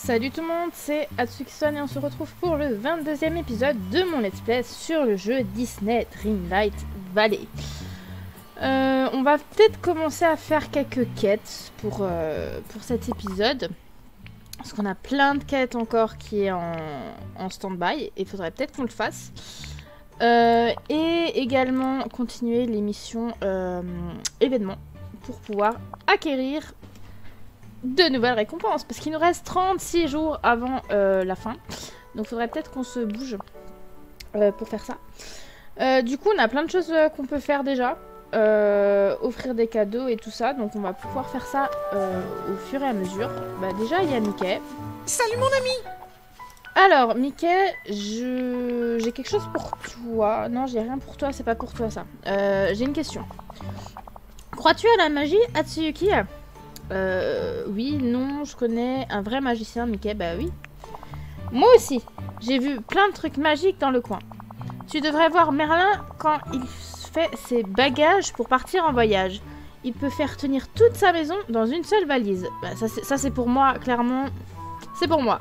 Salut tout le monde, c'est Atsuki-san et on se retrouve pour le 22e épisode de mon let's play sur le jeu Disney Dreamlight Valley. On va peut-être commencer à faire quelques quêtes pour cet épisode. Parce qu'on a plein de quêtes encore qui est en stand-by et il faudrait peut-être qu'on le fasse. Et également continuer les missions événements pour pouvoir acquérir de nouvelles récompenses, parce qu'il nous reste 36 jours avant la fin, donc il faudrait peut-être qu'on se bouge pour faire ça. Du coup on a plein de choses qu'on peut faire déjà, offrir des cadeaux et tout ça, donc on va pouvoir faire ça au fur et à mesure. Bah déjà il y a Mickey. Salut mon ami. Alors Mickey, j'ai quelque chose pour toi. Non, j'ai rien pour toi, c'est pas pour toi ça. J'ai une question. Crois-tu à la magie, Atsuyuki? Oui, non, je connais un vrai magicien, Mickey, bah oui. Moi aussi, j'ai vu plein de trucs magiques dans le coin. Tu devrais voir Merlin quand il fait ses bagages pour partir en voyage. Il peut faire tenir toute sa maison dans une seule valise. Bah, ça c'est pour moi, clairement. C'est pour moi.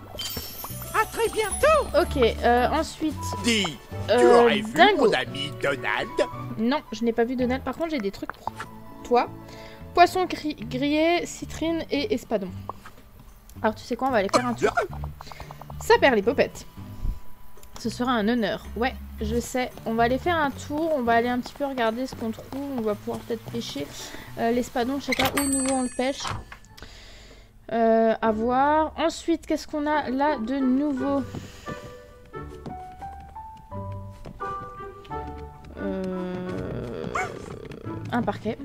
À très bientôt. Ok, ensuite... Dis, tu aurais vu Dingo. mon ami Donald? Non, je n'ai pas vu Donald, par contre j'ai des trucs pour toi. Poisson grillé, citrine et espadon. Alors tu sais quoi, on va aller faire un tour. Ça perd les popettes. Ce sera un honneur. Ouais, je sais. On va aller faire un tour. On va aller un petit peu regarder ce qu'on trouve. On va pouvoir peut-être pêcher. L'espadon, je sais pas où nous on le pêche. À voir. Ensuite, qu'est-ce qu'on a là de nouveau? Un parquet.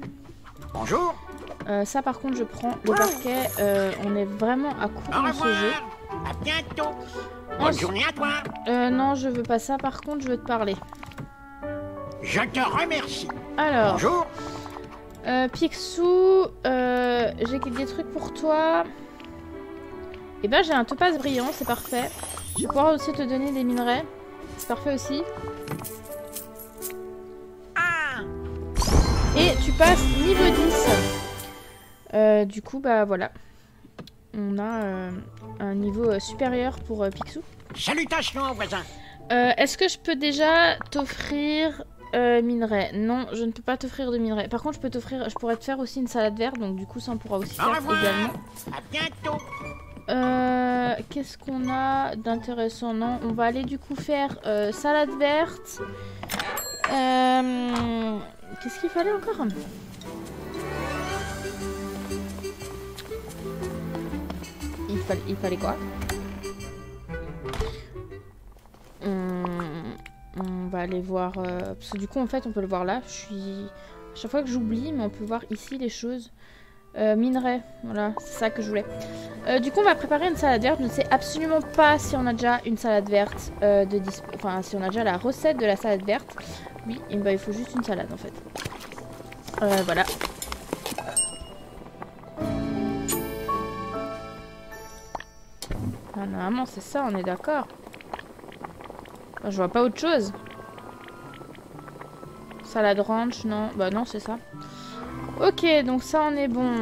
Bonjour. Ça par contre je prends le parquet, on est vraiment à court dans ce jeu. À bientôt. Bonne journée à toi. Non je veux pas ça, par contre je veux te parler. Je te remercie. Alors, Bonjour. Picsou, j'ai des trucs pour toi. Et ben j'ai un topaz brillant, c'est parfait. Je vais pouvoir aussi te donner des minerais, c'est parfait aussi. Et tu passes niveau 10. Du coup, bah voilà. On a un niveau supérieur pour Picsou. Salutations, voisin. Est-ce que je peux déjà t'offrir minerai? Non, je ne peux pas t'offrir de minerai. Par contre, je pourrais te faire aussi une salade verte, donc du coup, ça on pourra aussi faire également. À bientôt. Qu'est-ce qu'on a d'intéressant? Non, on va aller du coup faire salade verte. Qu'est-ce qu'il fallait encore? Il fallait quoi? On va aller voir... parce que du coup, en fait, on peut le voir là. À chaque fois que j'oublie, mais on peut voir ici les choses. Minerai, voilà, c'est ça que je voulais. Du coup, on va préparer une salade verte. Je ne sais absolument pas si on a déjà une salade verte enfin, si on a déjà la recette de la salade verte. Oui, et bah, il faut juste une salade en fait. Voilà. Ah, normalement, c'est ça, on est d'accord. Enfin, je vois pas autre chose. Salade ranch, non. Bah non, c'est ça. Ok, donc ça, on est bon.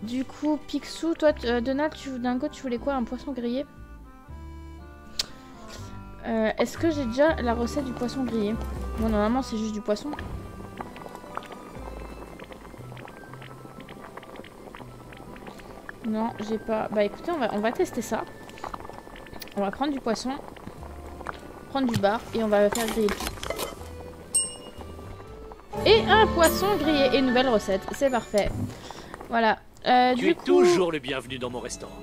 Du coup, Picsou, toi, Donald, Dingo, tu voulais quoi? Un poisson grillé? Est-ce que j'ai déjà la recette du poisson grillé? Bon, normalement, c'est juste du poisson. Non, j'ai pas... Bah écoutez, on va tester ça. On va prendre du poisson, prendre du bar et on va faire griller le tout. Et un poisson grillé et une nouvelle recette, c'est parfait. Voilà. Tu es toujours le bienvenu dans mon restaurant.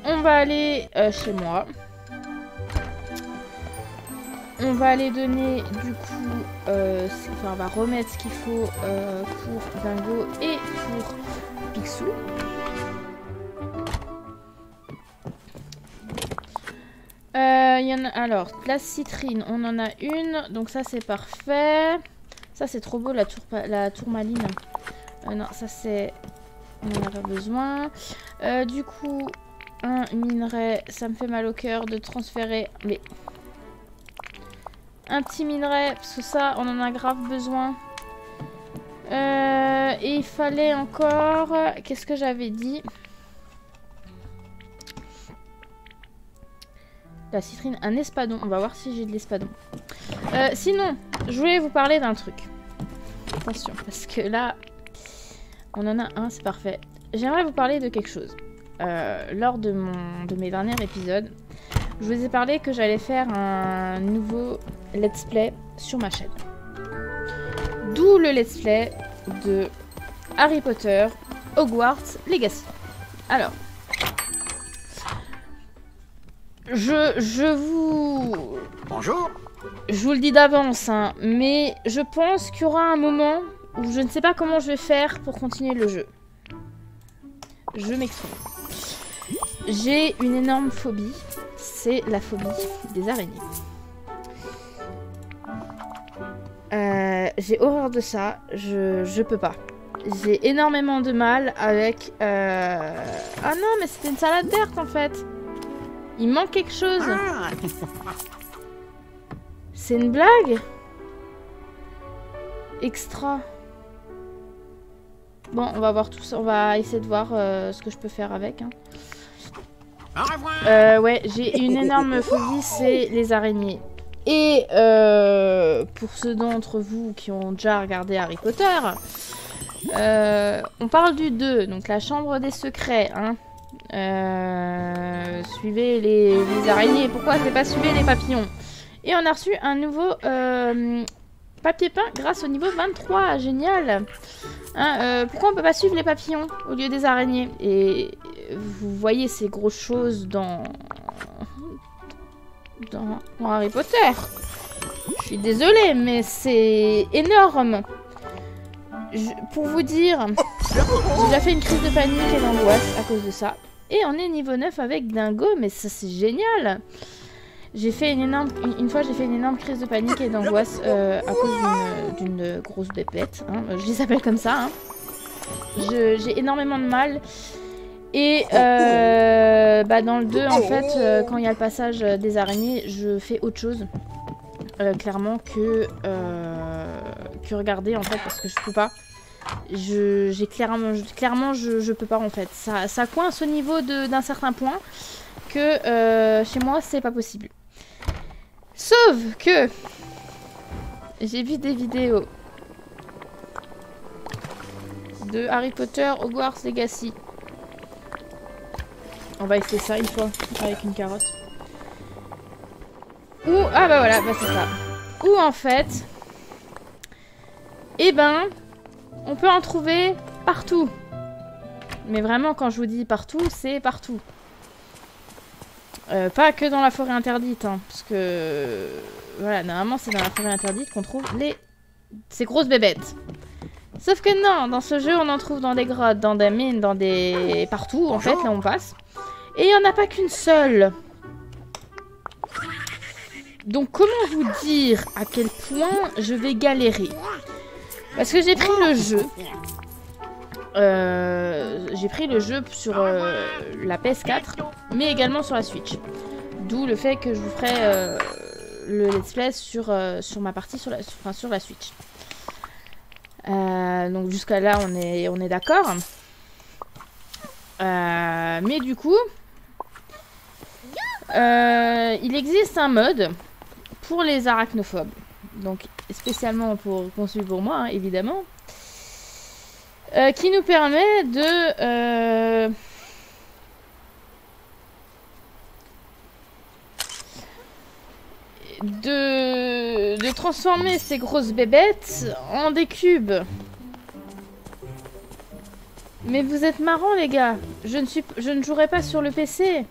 On va aller chez moi. On va aller donner du coup, enfin on va remettre ce qu'il faut pour Dingo et pour Picsou. Il y en a, alors, la citrine, on en a une, donc ça c'est parfait. Ça c'est trop beau, la tourmaline. Non, ça c'est... On n'en a pas besoin. Du coup, un minerai, ça me fait mal au cœur de transférer, mais... Un petit minerai, parce que ça, on en a grave besoin. Et il fallait encore... Qu'est-ce que j'avais dit? La citrine, un espadon. On va voir si j'ai de l'espadon. Sinon, je voulais vous parler d'un truc. Attention, parce que là, on en a un, c'est parfait. J'aimerais vous parler de quelque chose. Lors de mes derniers épisodes, je vous ai parlé que j'allais faire un nouveau let's play sur ma chaîne. D'où le let's play de Harry Potter Hogwarts Legacy. Alors, je vous... Bonjour. Je vous le dis d'avance, hein, mais je pense qu'il y aura un moment où je ne sais pas comment je vais faire pour continuer le jeu. Je m'exprime. J'ai une énorme phobie, c'est la phobie des araignées. J'ai horreur de ça, je peux pas. J'ai énormément de mal avec... Ah non, mais c'était une salade verte en fait. Il manque quelque chose. Ah. C'est une blague? Extra. Bon, on va voir tout ça. On va essayer de voir ce que je peux faire avec. Hein. Au revoir. Ouais, j'ai une énorme phobie, c'est les araignées. Et pour ceux d'entre vous qui ont déjà regardé Harry Potter, on parle du 2, donc la chambre des secrets. Hein. Suivez les araignées. Pourquoi c'est pas suivez les papillons? Et on a reçu un nouveau papier peint grâce au niveau 23. Génial. Hein, pourquoi on peut pas suivre les papillons au lieu des araignées? Et vous voyez ces grosses choses dans Harry Potter. Je suis désolée, mais c'est énorme. Pour vous dire, j'ai déjà fait une crise de panique et d'angoisse à cause de ça. Et on est niveau 9 avec Dingo, mais ça c'est génial. Une fois j'ai fait une énorme crise de panique et d'angoisse à cause d'une grosse bébête. Hein. Je les appelle comme ça. Hein. J'ai énormément de mal. Et dans le 2, en fait, quand il y a le passage des araignées, je fais autre chose. Clairement que regarder en fait, parce que je peux pas. J'ai clairement je peux pas en fait. Ça coince au niveau d'un certain point que chez moi c'est pas possible. Sauf que j'ai vu des vidéos de Harry Potter Hogwarts Legacy. On va essayer ça une fois avec une carotte. Ou ah bah voilà, bah c'est ça. Ou en fait, eh ben, on peut en trouver partout. Mais vraiment, quand je vous dis partout, c'est partout. Pas que dans la forêt interdite, hein, parce que voilà, normalement c'est dans la forêt interdite qu'on trouve ces grosses bébêtes. Sauf que non, dans ce jeu on en trouve dans des grottes, dans des mines, partout en fait, là on passe. Et il n'y en a pas qu'une seule. Donc comment vous dire à quel point je vais galérer? Parce que j'ai pris le jeu. J'ai pris le jeu sur la PS4, mais également sur la Switch. D'où le fait que je vous ferai le let's play sur ma partie sur la Switch. Donc jusqu'à là on est d'accord. Mais du coup, il existe un mode pour les arachnophobes. Donc spécialement conçu pour moi, hein, évidemment. Qui nous permet de transformer ces grosses bébêtes en des cubes. Mais vous êtes marrants les gars. Je ne jouerai pas sur le PC.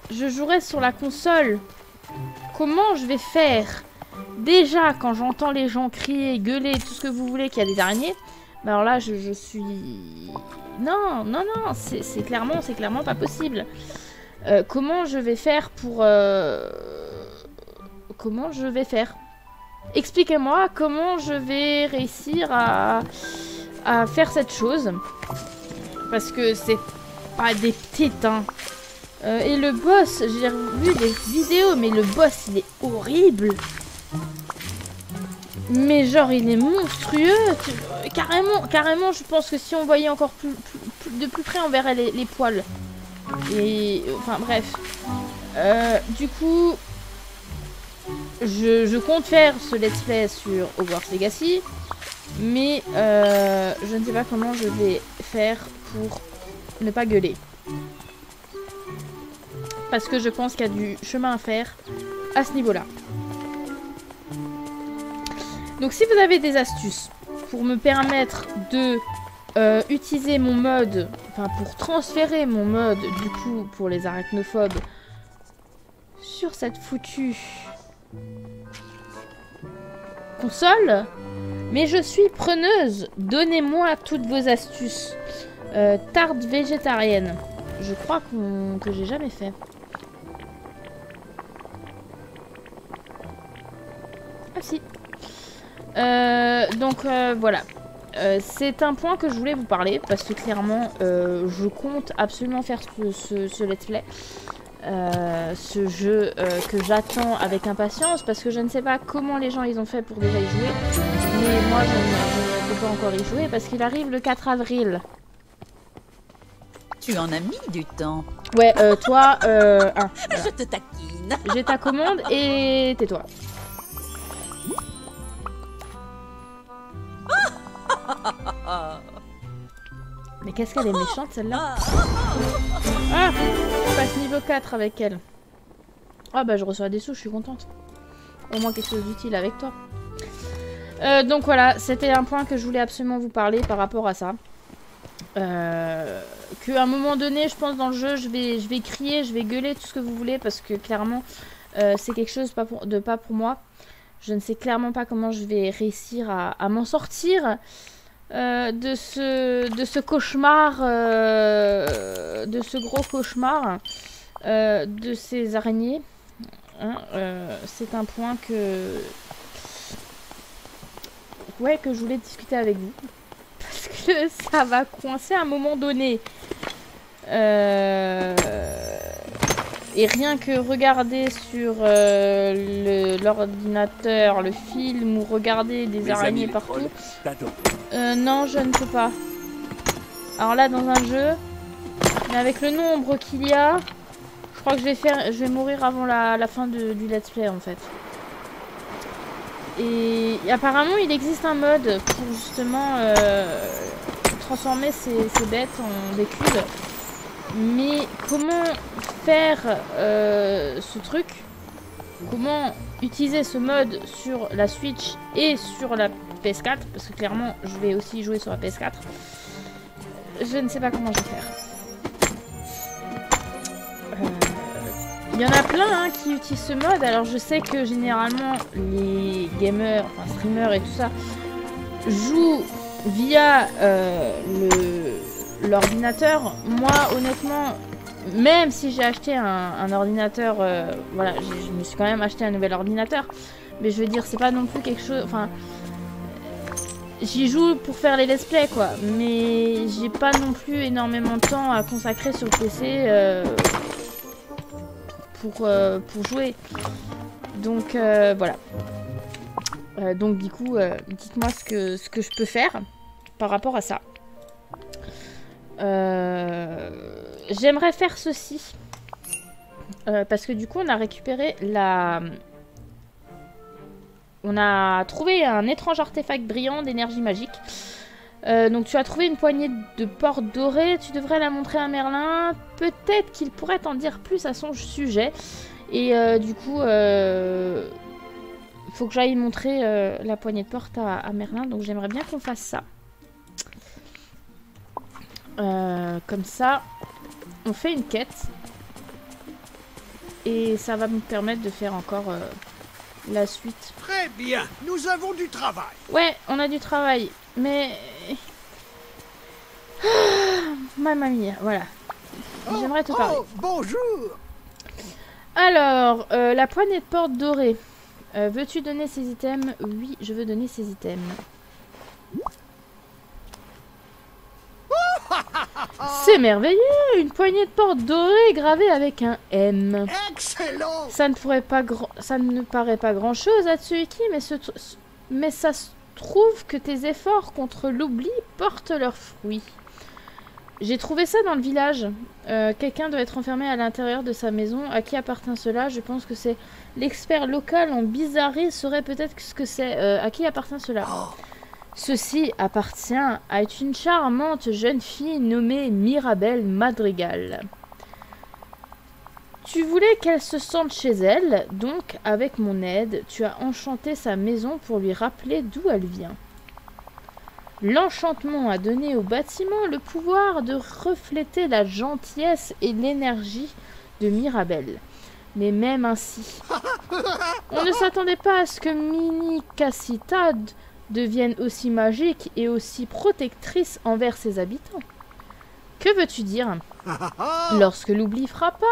Je jouerai sur la console. Comment je vais faire? Déjà quand j'entends les gens crier, gueuler, tout ce que vous voulez qu'il y a des araignées. Bah alors là je suis... Non, c'est clairement pas possible. Comment je vais faire pour... Comment je vais faire? Expliquez-moi comment je vais réussir à faire cette chose. Parce que c'est pas des petites, hein. Et le boss, j'ai vu des vidéos, mais le boss il est horrible. Mais genre il est monstrueux. Carrément je pense que si on voyait encore de plus près on verrait les poils. Et enfin bref. Du coup, je compte faire ce let's play sur Hogwarts Legacy, mais je ne sais pas comment je vais faire pour ne pas gueuler. Parce que je pense qu'il y a du chemin à faire à ce niveau-là. Donc si vous avez des astuces pour me permettre de utiliser mon mode, enfin pour transférer mon mode du coup pour les arachnophobes sur cette foutue console, mais je suis preneuse. Donnez-moi toutes vos astuces. Tarte végétarienne. Je crois que j'ai jamais fait. Ah si. Donc voilà. C'est un point que je voulais vous parler parce que clairement je compte absolument faire ce let's play. Ce jeu que j'attends avec impatience parce que je ne sais pas comment les gens ils ont fait pour déjà y jouer, mais moi je ne peux pas encore y jouer parce qu'il arrive le 4 avril. Tu en as mis du temps. Ouais, toi, Je te taquine. j'ai ta commande et tais-toi. Mais qu'est-ce qu'elle est méchante celle-là. Ah, je passe niveau 4 avec elle. Ah bah je reçois des sous, je suis contente. Au moins quelque chose d'utile avec toi. Donc voilà, c'était un point que je voulais absolument vous parler par rapport à ça. Qu'à un moment donné, je pense dans le jeu, je vais crier, je vais gueuler, tout ce que vous voulez, parce que clairement, c'est quelque chose pas pour moi. Je ne sais clairement pas comment je vais réussir à m'en sortir de ce cauchemar, de ce gros cauchemar, de ces araignées. Hein, c'est un point que je voulais discuter avec vous. Parce que ça va coincer à un moment donné. Et rien que regarder sur l'ordinateur le film ou regarder des araignées partout. Non, je ne peux pas. Alors là, dans un jeu, mais avec le nombre qu'il y a, je crois que je vais mourir avant la fin du let's play en fait. Et apparemment, il existe un mode pour justement transformer ces bêtes en des cubes. Mais comment faire ce truc? Comment utiliser ce mode sur la Switch et sur la PS4? Parce que clairement, je vais aussi jouer sur la PS4. Je ne sais pas comment je vais faire. Il y en a plein hein, qui utilisent ce mode. Alors je sais que généralement les gamers, enfin streamers et tout ça, jouent via l'ordinateur. Moi honnêtement, même si j'ai acheté un ordinateur, voilà, je me suis quand même acheté un nouvel ordinateur. Mais je veux dire, c'est pas non plus quelque chose... Enfin, j'y joue pour faire les let's play quoi. Mais j'ai pas non plus énormément de temps à consacrer sur le PC... pour jouer. Donc voilà. Donc du coup, dites-moi ce que je peux faire par rapport à ça. J'aimerais faire ceci. Parce que du coup, on a récupéré on a trouvé un étrange artefact brillant d'énergie magique. Donc tu as trouvé une poignée de portes dorées, tu devrais la montrer à Merlin, peut-être qu'il pourrait t'en dire plus à son sujet. Et du coup, il faut que j'aille montrer la poignée de porte à Merlin, donc j'aimerais bien qu'on fasse ça. Comme ça, on fait une quête. Et ça va me permettre de faire encore la suite. Très bien, nous avons du travail. Ouais, on a du travail. Mais... Mamma mia, voilà. J'aimerais te parler. Oh, bonjour. Alors, la poignée de porte dorée. Veux-tu donner ces items? Oui, je veux donner ces items. C'est merveilleux! Une poignée de porte dorée gravée avec un M. Excellent. Ça ne paraît pas grand-chose à Tsuiki, mais ça se trouve que tes efforts contre l'oubli portent leurs fruits. J'ai trouvé ça dans le village. Quelqu'un doit être enfermé à l'intérieur de sa maison. À qui appartient cela? Je pense que c'est l'expert local en bizarrerie saurait peut-être ce que c'est. À qui appartient cela? Ceci appartient à une charmante jeune fille nommée Mirabelle Madrigal. Tu voulais qu'elle se sente chez elle, donc avec mon aide, tu as enchanté sa maison pour lui rappeler d'où elle vient. L'enchantement a donné au bâtiment le pouvoir de refléter la gentillesse et l'énergie de Mirabelle. Mais même ainsi, on ne s'attendait pas à ce que Minicacita devienne aussi magique et aussi protectrice envers ses habitants. Que veux-tu dire? Lorsque l'oubli frappa,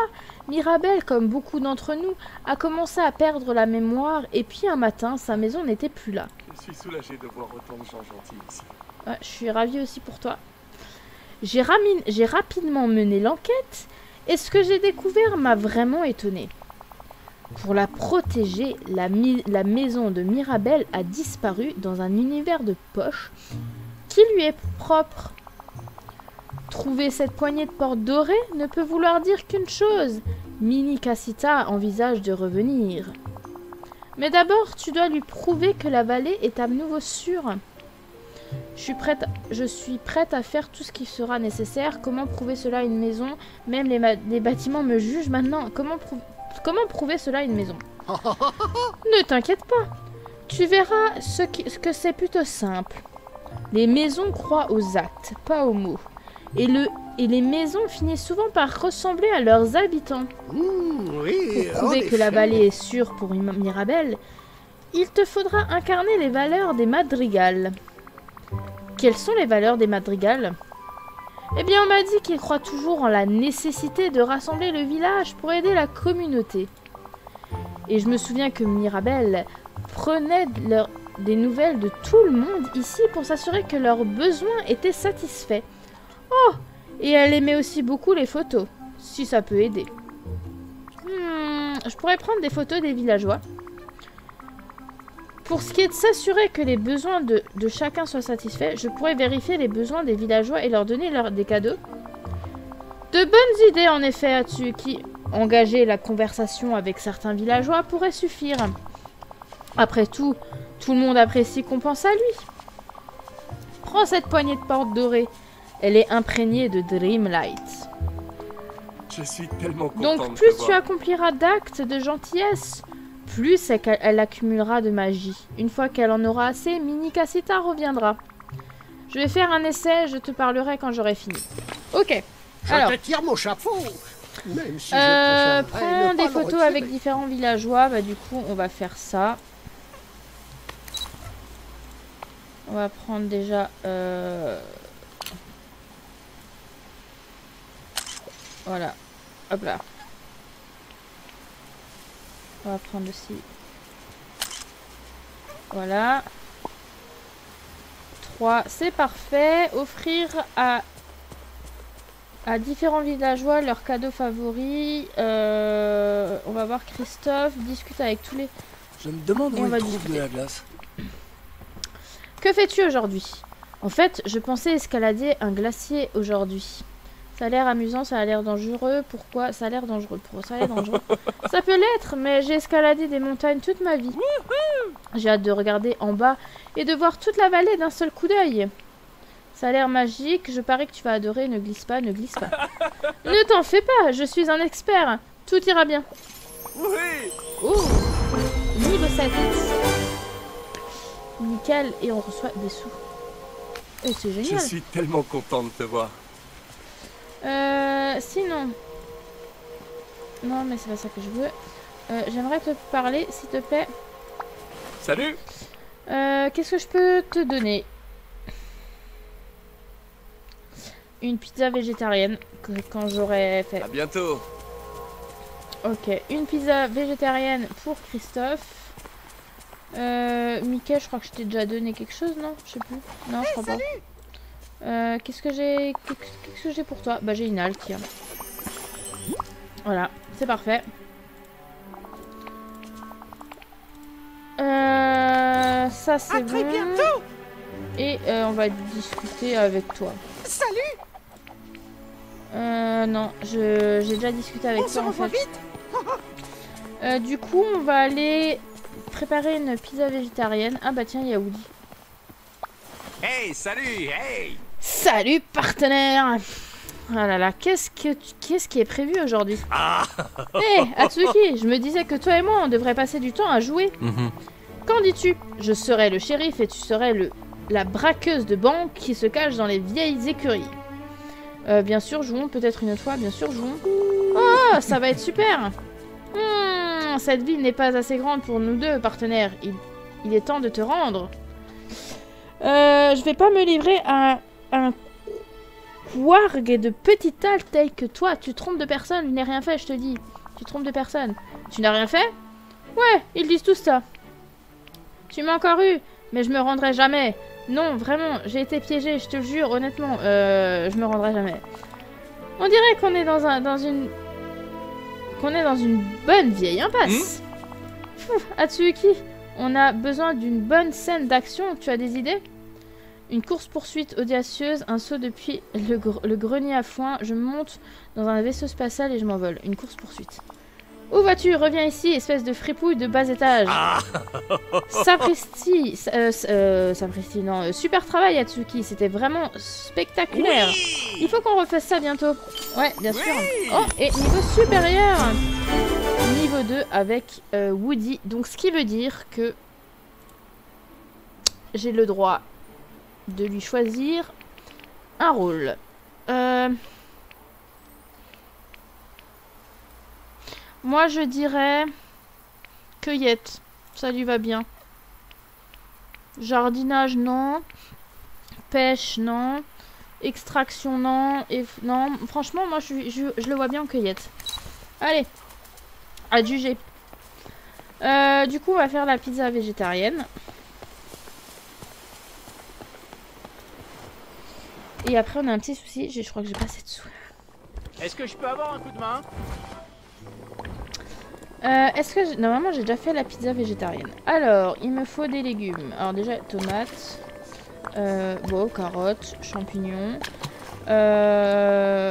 Mirabelle, comme beaucoup d'entre nous, a commencé à perdre la mémoire et puis un matin, sa maison n'était plus là. Je suis soulagé de voir autant de gens gentils ici. Ouais, je suis ravie aussi pour toi. J'ai rapidement mené l'enquête et ce que j'ai découvert m'a vraiment étonnée. Pour la protéger, la maison de Mirabelle a disparu dans un univers de poche qui lui est propre. Trouver cette poignée de porte dorée ne peut vouloir dire qu'une chose. Minicacita envisage de revenir. Mais d'abord, tu dois lui prouver que la vallée est à nouveau sûre. Je suis prête à faire tout ce qui sera nécessaire. Comment prouver cela à une maison? Même les bâtiments me jugent maintenant. Comment prouver cela à une maison? Ne t'inquiète pas. Tu verras ce que c'est plutôt simple. Les maisons croient aux actes, pas aux mots. Et les maisons finissent souvent par ressembler à leurs habitants. Oui, Pour prouver que la vallée est sûre pour Mirabelle, il te faudra incarner les valeurs des Madrigal. Quelles sont les valeurs des Madrigal? Eh bien, on m'a dit qu'ils croient toujours en la nécessité de rassembler le village pour aider la communauté. Et je me souviens que Mirabelle prenait des nouvelles de tout le monde ici pour s'assurer que leurs besoins étaient satisfaits. Oh! Et elle aimait aussi beaucoup les photos, si ça peut aider. Je pourrais prendre des photos des villageois. Pour ce qui est de s'assurer que les besoins de chacun soient satisfaits, je pourrais vérifier les besoins des villageois et leur donner des cadeaux. De bonnes idées en effet, Atsuki. Engager la conversation avec certains villageois pourrait suffire. Après tout le monde apprécie qu'on pense à lui. Prends cette poignée de porte dorée. Elle est imprégnée de Dreamlight. Je suis tellement content Donc de plus te tu voir. accompliras d'actes de gentillesse, plus elle accumulera de magie. Une fois qu'elle en aura assez, Minicacita reviendra. Je vais faire un essai, je te parlerai quand j'aurai fini. Ok. Alors, je te tire mon chapeau. Même si je préférerais prends ne des pas le photos retirer. avec différents villageois. Bah du coup, on va faire ça. On va prendre déjà... Voilà. Hop là. On va prendre aussi. Voilà. 3. C'est parfait. Offrir à différents villageois leurs cadeaux favoris. On va voir Christophe. Discute avec tous les... Je me demande Et on où va il trouve discuter. de la glace. Que fais-tu aujourd'hui? En fait, je pensais escalader un glacier aujourd'hui. Ça a l'air amusant, ça a l'air dangereux. Pourquoi? Ça a l'air dangereux. Ça a l'air dangereux. Ça peut l'être, mais j'ai escaladé des montagnes toute ma vie. J'ai hâte de regarder en bas et de voir toute la vallée d'un seul coup d'œil. Ça a l'air magique. Je parie que tu vas adorer. Ne glisse pas, ne glisse pas. Ne t'en fais pas, je suis un expert. Tout ira bien. Oui. Oh, niveau 7. Nickel, et on reçoit des sous. Et c'est Je génial. suis tellement content de te voir. Sinon... Non, mais c'est pas ça que je veux. J'aimerais te parler, s'il te plaît. Salut. Qu'est-ce que je peux te donner? Une pizza végétarienne, quand j'aurai fait. À bientôt. Ok, une pizza végétarienne pour Christophe. Mickey, je crois que je t'ai déjà donné quelque chose, non? Je sais plus. Non, je crois pas. Qu'est-ce que j'ai pour toi? Bah j'ai une halte, tiens. Voilà, c'est parfait. Ça c'est À bon. très bientôt. Et on va discuter avec toi. Salut. Non, j'ai déjà discuté avec toi en fait. Du coup, on va aller préparer une pizza végétarienne. Ah bah tiens, il y a Woody. Hey, salut, hey! Salut partenaire! Oh là là, qu'est-ce qui est prévu aujourd'hui? Hé, Atsuki, je me disais que toi et moi, on devrait passer du temps à jouer. Qu'en dis-tu? Je serai le shérif et tu serais la braqueuse de banque qui se cache dans les vieilles écuries. Bien sûr, jouons peut-être une autre fois, bien sûr, jouons. Oh, ça va être super! Cette ville n'est pas assez grande pour nous deux, partenaires. Il est temps de te rendre. Je vais pas me livrer à un warg de petit tal tel que toi. Tu trompes de personne, je n'ai rien fait, je te dis. Tu trompes de personne. Tu n'as rien fait? Ouais, ils disent tout ça. Tu m'as encore eu, mais je me rendrai jamais. Non, vraiment, j'ai été piégée, je te le jure, honnêtement. Je me rendrai jamais. On dirait qu'on est dans une bonne vieille impasse. Atsuki, on a besoin d'une bonne scène d'action. Tu as des idées? Une course-poursuite audacieuse, un saut depuis le grenier à foin. Je monte dans un vaisseau spatial et je m'envole. Une course-poursuite. Où vas-tu? Reviens ici, espèce de fripouille de bas étage. Sapristi. Sapristi, non. Super travail, Atsuki. C'était vraiment spectaculaire. Il faut qu'on refasse ça bientôt. Ouais, bien sûr. Oh, et niveau supérieur. Niveau 2 avec Woody. Donc, ce qui veut dire que j'ai le droit de lui choisir un rôle. Moi, je dirais cueillette. Ça lui va bien. Jardinage, non. Pêche, non. Extraction, non. Et non, franchement, moi, je le vois bien en cueillette. Allez. À juger. Du coup, on va faire la pizza végétarienne. Et après, on a un petit souci. Je crois que j'ai pas assez de sous. Est-ce que je peux avoir un coup de main? Est-ce que... Normalement, j'ai déjà fait la pizza végétarienne. Alors, il me faut des légumes. Alors déjà, tomates. Bon, carottes, champignons.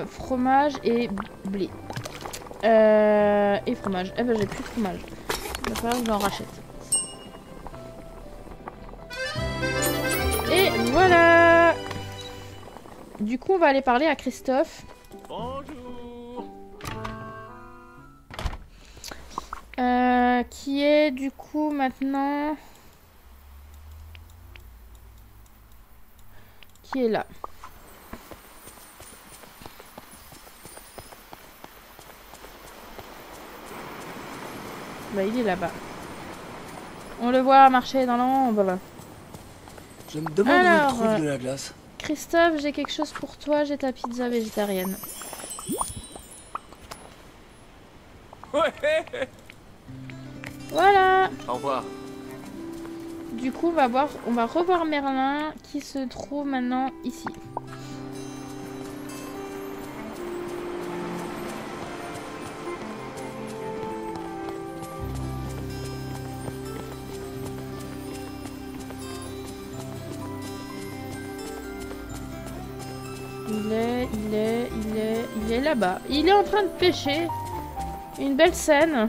Fromage et blé. Et fromage. Eh ben, j'ai plus de fromage. Il va falloir que je l'en rachète. Et voilà! Du coup, on va aller parler à Christophe. Bonjour. Qui est du coup maintenant... Qui est là. Bah, il est là-bas. On le voit marcher dans l'ombre. Je me demande Alors, où il trouve de la glace. Christophe, j'ai quelque chose pour toi. J'ai ta pizza végétarienne. Ouais. Voilà. Au revoir. Du coup, on va revoir Merlin qui se trouve maintenant ici. Il est là-bas. Il est en train de pêcher. Une belle scène.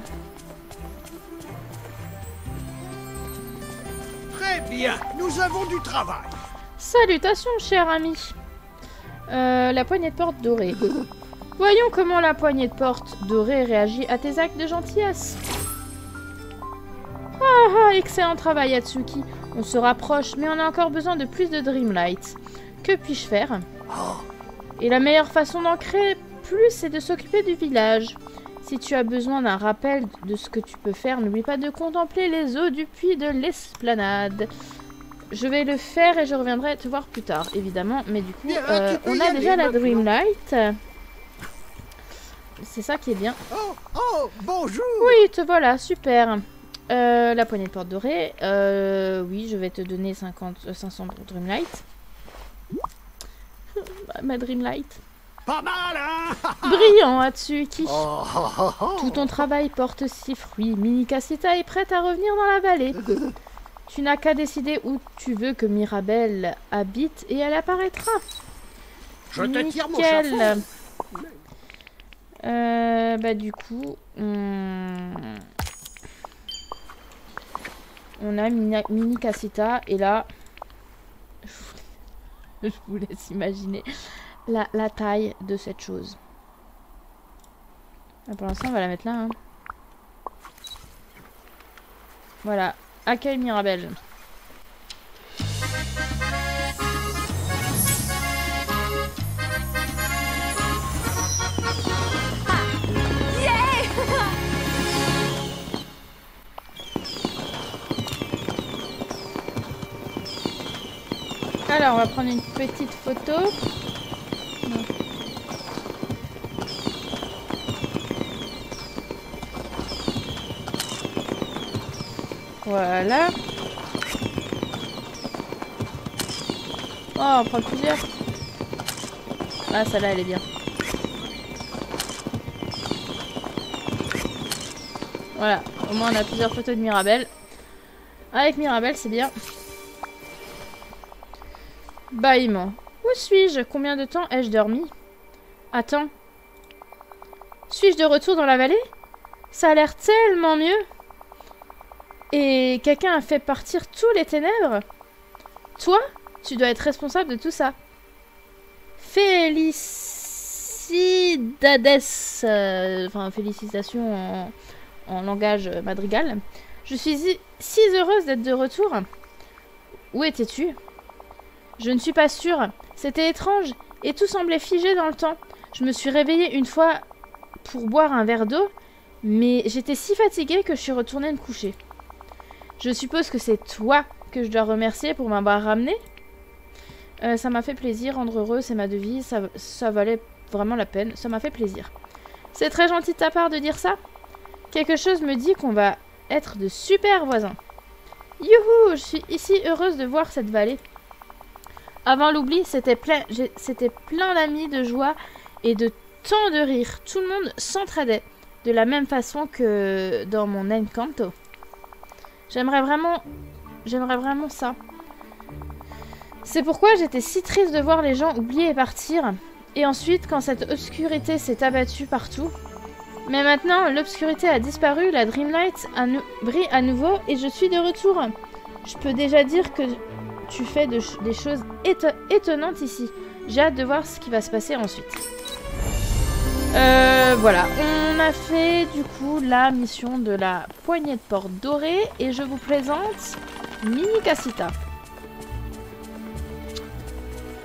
Très bien, nous avons du travail. Salutations, cher ami. La poignée de porte dorée. Voyons comment la poignée de porte dorée réagit à tes actes de gentillesse. Ah, excellent travail, Atsuki. On se rapproche, mais on a encore besoin de plus de Dreamlight. Que puis-je faire? Et la meilleure façon d'en créer plus, c'est de s'occuper du village. Si tu as besoin d'un rappel de ce que tu peux faire, n'oublie pas de contempler les eaux du puits de l'esplanade. Je vais le faire et je reviendrai te voir plus tard, évidemment. Mais du coup, on a déjà la Dreamlight. C'est ça qui est bien. Oh, bonjour. Oui, te voilà, super. La poignée de porte dorée. Oui, je vais te donner 500 Dreamlight. Ma Dreamlight. Pas mal, hein? Brillant, Atsuki. Oh. Tout ton travail porte ses fruits. Minikasita est prête à revenir dans la vallée. Tu n'as qu'à décider où tu veux que Mirabelle habite et elle apparaîtra. Je te tire mon chapeau. Bah du coup, on a mini Casita et là, je vous laisse imaginer la taille de cette chose. Pour l'instant, on va la mettre là. Hein. Voilà, accueil Mirabelle. Alors, on va prendre une petite photo. Non. Voilà. Oh, on prend plusieurs. Ah, celle-là, elle est bien. Voilà, au moins on a plusieurs photos de Mirabelle. Avec Mirabelle, c'est bien. Bâillement. Où suis-je? Combien de temps ai-je dormi? Attends. Suis-je de retour dans la vallée? Ça a l'air tellement mieux. Et quelqu'un a fait partir tous les ténèbres? Toi? Tu dois être responsable de tout ça. Felicidades. Enfin, félicitations en langage madrigal. Je suis si heureuse d'être de retour. Où étais-tu? Je ne suis pas sûre. C'était étrange et tout semblait figé dans le temps. Je me suis réveillée une fois pour boire un verre d'eau, mais j'étais si fatiguée que je suis retournée me coucher. Je suppose que c'est toi que je dois remercier pour m'avoir ramenée. Ça m'a fait plaisir, rendre heureux, c'est ma devise, ça valait vraiment la peine, ça m'a fait plaisir. C'est très gentil de ta part de dire ça. Quelque chose me dit qu'on va être de super voisins. Youhou, je suis ici heureuse de voir cette vallée. Avant l'oubli, c'était plein d'amis, de joie et de tant de rire. Tout le monde s'entraidait de la même façon que dans mon Encanto. J'aimerais vraiment ça. C'est pourquoi j'étais si triste de voir les gens oublier et partir. Et ensuite, quand cette obscurité s'est abattue partout. Mais maintenant, l'obscurité a disparu, la Dreamlight brille à nouveau et je suis de retour. Je peux déjà dire que tu fais des choses étonnantes ici. J'ai hâte de voir ce qui va se passer ensuite. Voilà, on a fait du coup la mission de la poignée de porte dorée et je vous présente Mini Casita.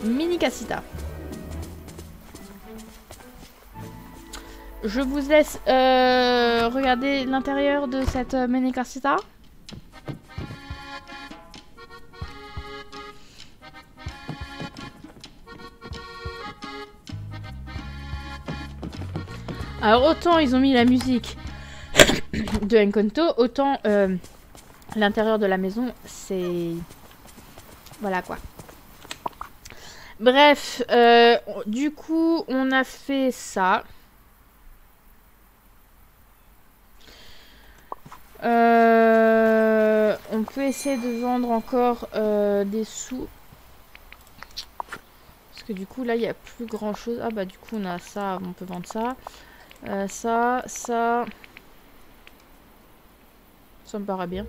Mini Casita. Je vous laisse regarder l'intérieur de cette Mini Casita. Alors autant ils ont mis la musique de Encanto, autant l'intérieur de la maison, c'est... Voilà quoi. Bref, du coup, on a fait ça. On peut essayer de vendre encore des sous. Parce que du coup, là, il n'y a plus grand chose. Ah bah du coup, on a ça, on peut vendre ça. Ça me paraît bien.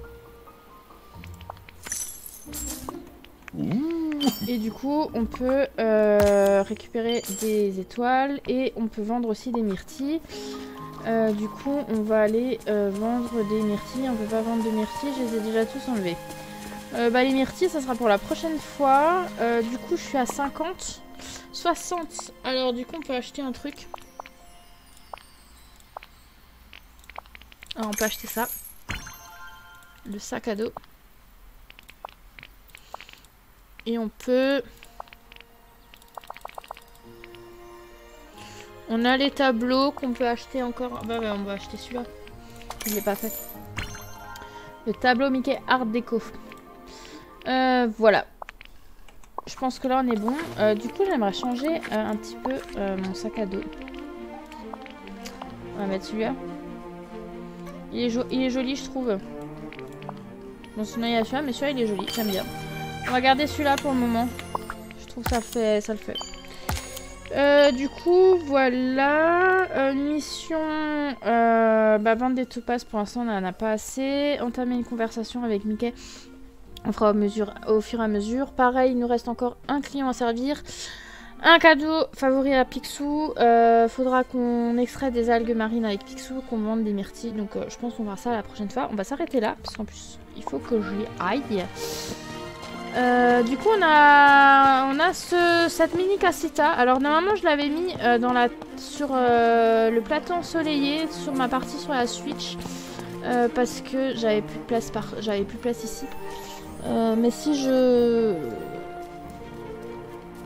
Et du coup, on peut récupérer des étoiles et on peut vendre aussi des myrtilles. Du coup, on va aller vendre des myrtilles. On peut pas vendre de myrtilles, je les ai déjà tous enlevés. Bah, les myrtilles, ça sera pour la prochaine fois. Du coup, je suis à 50. 60. Alors, du coup, on peut acheter un truc. Alors, on peut acheter ça. Le sac à dos. Et on peut... On a les tableaux qu'on peut acheter encore. Bah ouais, on va acheter celui-là. Il n'est pas fait. Le tableau Mickey Art Déco. Voilà. Je pense que là on est bon. Du coup, j'aimerais changer un petit peu mon sac à dos. On va mettre celui-là. Il est joli, je trouve. Bon, sinon il y a celui-là, mais celui-là il est joli. J'aime bien. On va garder celui-là pour le moment. Je trouve ça le fait. Du coup, voilà. Mission... vendre des topazes, pour l'instant, on n'en a pas assez. Entamer une conversation avec Mickey. On fera au fur et à mesure. Pareil, il nous reste encore un client à servir. Un cadeau favori à Picsou. Faudra qu'on extrait des algues marines avec Picsou, qu'on vende des myrtilles. Donc je pense qu'on va faire ça la prochaine fois. On va s'arrêter là, parce qu'en plus, il faut que j'y aille. Du coup, on a cette mini cassetta. Alors normalement, je l'avais mis sur le plateau ensoleillé, sur ma partie sur la Switch, parce que j'avais plus de place ici. Mais si je...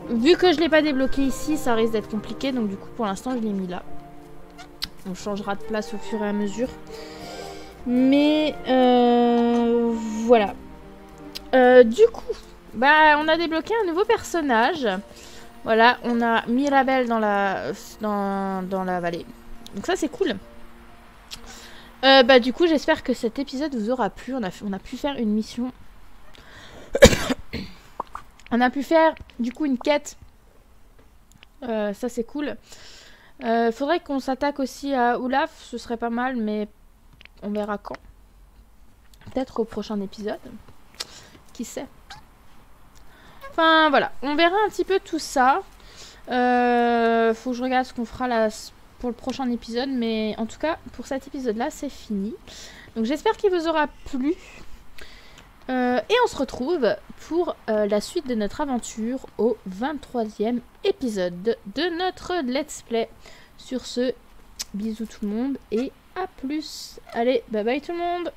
Vu que je l'ai pas débloqué ici, ça risque d'être compliqué. Donc du coup, pour l'instant, je l'ai mis là. On changera de place au fur et à mesure. Mais voilà. Du coup, on a débloqué un nouveau personnage. Voilà, on a Mirabelle dans la vallée. Donc ça, c'est cool. Du coup, j'espère que cet épisode vous aura plu. On a pu faire une mission... On a pu faire du coup une quête. Ça c'est cool. Faudrait qu'on s'attaque aussi à Olaf. Ce serait pas mal, mais on verra quand. Peut-être au prochain épisode. Qui sait. Enfin voilà. On verra un petit peu tout ça. Faut que je regarde ce qu'on fera là pour le prochain épisode. Mais en tout cas, pour cet épisode là, c'est fini. Donc j'espère qu'il vous aura plu. Et on se retrouve pour la suite de notre aventure au 23e épisode de notre let's play. Sur ce, bisous tout le monde et à plus. Allez, bye bye tout le monde.